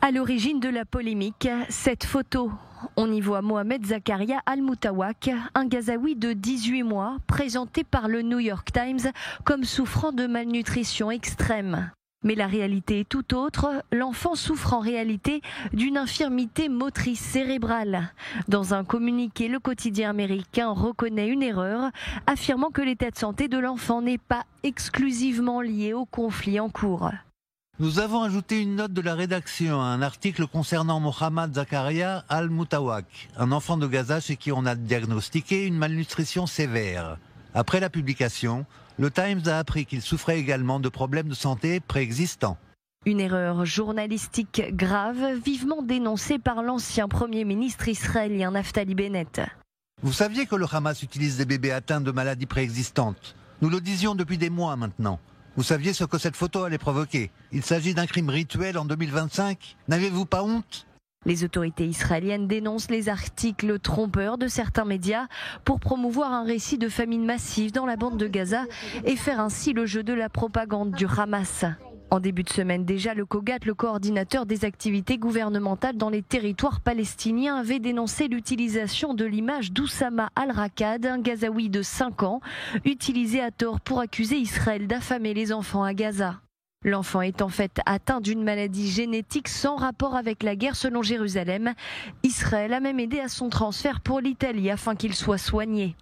À l'origine de la polémique, cette photo. On y voit Mohamed Zakaria Al-Moutawak, un Gazaoui de 18 mois, présenté par le New York Times comme souffrant de malnutrition extrême. Mais la réalité est tout autre. L'enfant souffre en réalité d'une infirmité motrice cérébrale. Dans un communiqué, le quotidien américain reconnaît une erreur, affirmant que l'état de santé de l'enfant n'est pas exclusivement lié au conflit en cours. Nous avons ajouté une note de la rédaction à un article concernant Mohamed Zakaria Al-Moutawak, un enfant de Gaza chez qui on a diagnostiqué une malnutrition sévère. Après la publication, le Times a appris qu'il souffrait également de problèmes de santé préexistants. Une erreur journalistique grave, vivement dénoncée par l'ancien Premier ministre israélien Naftali Bennett. Vous saviez que le Hamas utilise des bébés atteints de maladies préexistantes? Nous le disions depuis des mois maintenant. Vous saviez ce que cette photo allait provoquer? Il s'agit d'un crime rituel en 2025. N'avez-vous pas honte? Les autorités israéliennes dénoncent les articles trompeurs de certains médias pour promouvoir un récit de famine massive dans la bande de Gaza et faire ainsi le jeu de la propagande du Hamas. En début de semaine déjà, le COGAT, le coordinateur des activités gouvernementales dans les territoires palestiniens, avait dénoncé l'utilisation de l'image d'Oussama Al-Rakad, un Gazaoui de 5 ans, utilisé à tort pour accuser Israël d'affamer les enfants à Gaza. L'enfant est en fait atteint d'une maladie génétique sans rapport avec la guerre selon Jérusalem. Israël a même aidé à son transfert pour l'Italie afin qu'il soit soigné.